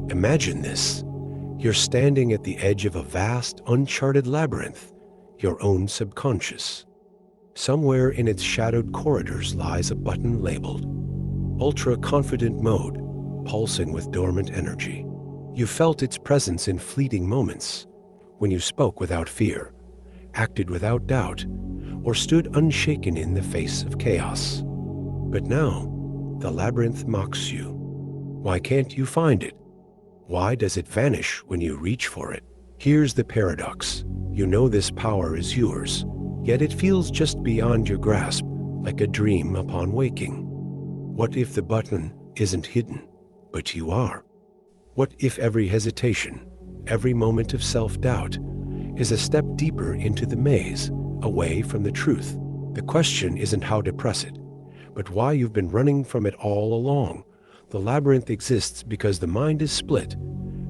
Imagine this. You're standing at the edge of a vast, uncharted labyrinth, your own subconscious. Somewhere in its shadowed corridors lies a button labeled ultra-confident mode, pulsing with dormant energy. You felt its presence in fleeting moments, when you spoke without fear, acted without doubt, or stood unshaken in the face of chaos. But now, the labyrinth mocks you. Why can't you find it? Why does it vanish when you reach for it? Here's the paradox. You know this power is yours, yet it feels just beyond your grasp, like a dream upon waking. What if the button isn't hidden, but you are? What if every hesitation, every moment of self-doubt, is a step deeper into the maze, away from the truth? The question isn't how to press it, but why you've been running from it all along. The labyrinth exists because the mind is split.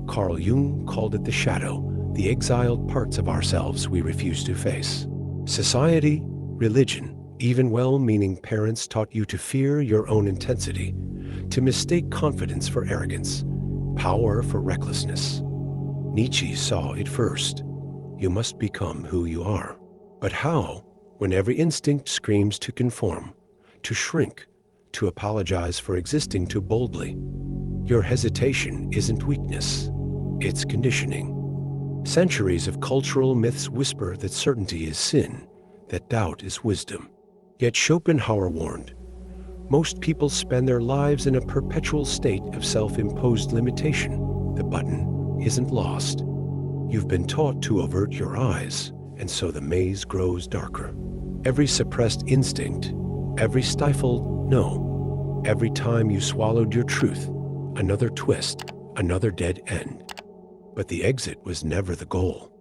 Carl Jung called it the shadow, the exiled parts of ourselves we refuse to face. Society, religion, even well-meaning parents taught you to fear your own intensity, to mistake confidence for arrogance, power for recklessness. Nietzsche saw it first. You must become who you are. But how, when every instinct screams to conform, to shrink, to apologize for existing too boldly? Your hesitation isn't weakness, it's conditioning. Centuries of cultural myths whisper that certainty is sin, that doubt is wisdom. Yet Schopenhauer warned, most people spend their lives in a perpetual state of self-imposed limitation. The button isn't lost. You've been taught to avert your eyes, and so the maze grows darker. Every suppressed instinct, every stifled no, every time you swallowed your truth, another twist, another dead end. But the exit was never the goal.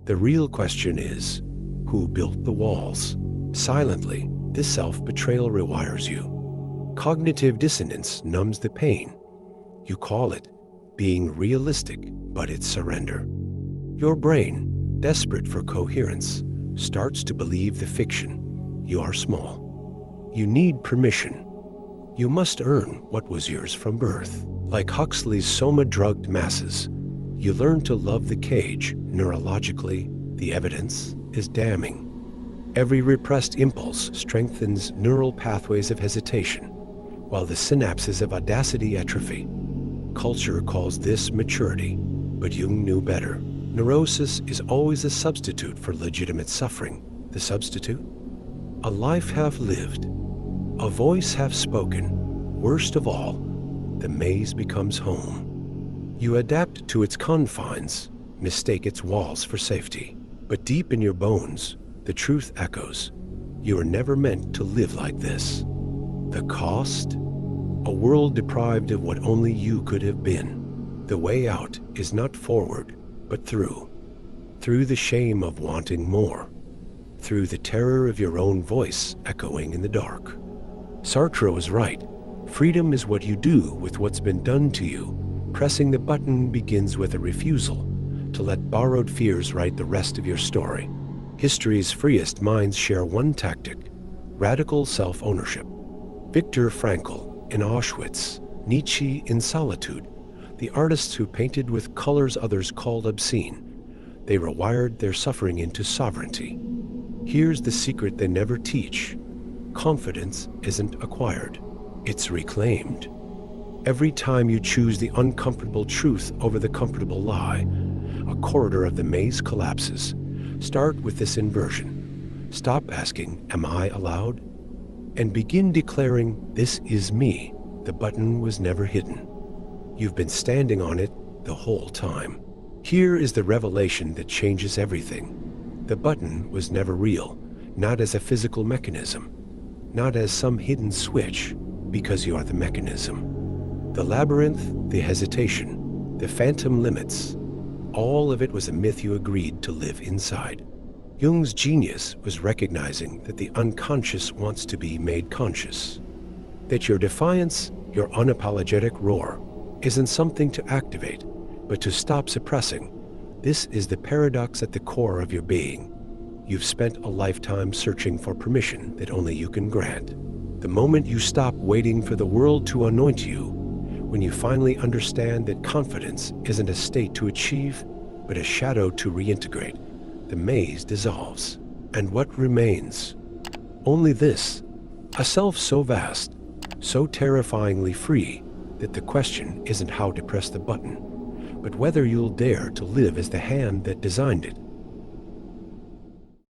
The real question is, who built the walls? Silently, this self-betrayal rewires you. Cognitive dissonance numbs the pain. You call it being realistic, but it's surrender. Your brain, desperate for coherence, starts to believe the fiction. You are small. You need permission. You must earn what was yours from birth. Like Huxley's Soma-drugged masses, you learn to love the cage. Neurologically, the evidence is damning. Every repressed impulse strengthens neural pathways of hesitation, while the synapses of audacity atrophy. Culture calls this maturity, but Jung knew better. Neurosis is always a substitute for legitimate suffering. The substitute? A life half lived, a voice half spoken. Worst of all, the maze becomes home. You adapt to its confines, mistake its walls for safety. But deep in your bones, the truth echoes. You were never meant to live like this. The cost? A world deprived of what only you could have been. The way out is not forward, but through. Through the shame of wanting more. Through the terror of your own voice echoing in the dark. Sartre was right. Freedom is what you do with what's been done to you. Pressing the button begins with a refusal to let borrowed fears write the rest of your story. History's freest minds share one tactic: radical self-ownership. Viktor Frankl in Auschwitz, Nietzsche in solitude, the artists who painted with colors others called obscene. They rewired their suffering into sovereignty. Here's the secret they never teach. Confidence isn't acquired, it's reclaimed. Every time you choose the uncomfortable truth over the comfortable lie, a corridor of the maze collapses. Start with this inversion. Stop asking, "Am I allowed?" And begin declaring, "This is me." The button was never hidden. You've been standing on it the whole time. Here is the revelation that changes everything. The button was never real, not as a physical mechanism, not as some hidden switch, because you are the mechanism. The labyrinth, the hesitation, the phantom limits, all of it was a myth you agreed to live inside. Jung's genius was recognizing that the unconscious wants to be made conscious. That your defiance, your unapologetic roar, isn't something to activate, but to stop suppressing. This is the paradox at the core of your being. You've spent a lifetime searching for permission that only you can grant. The moment you stop waiting for the world to anoint you, When you finally understand that confidence isn't a state to achieve, but a shadow to reintegrate, the maze dissolves. And what remains? Only this, a self so vast, so terrifyingly free, that the question isn't how to press the button, but whether you'll dare to live as the hand that designed it.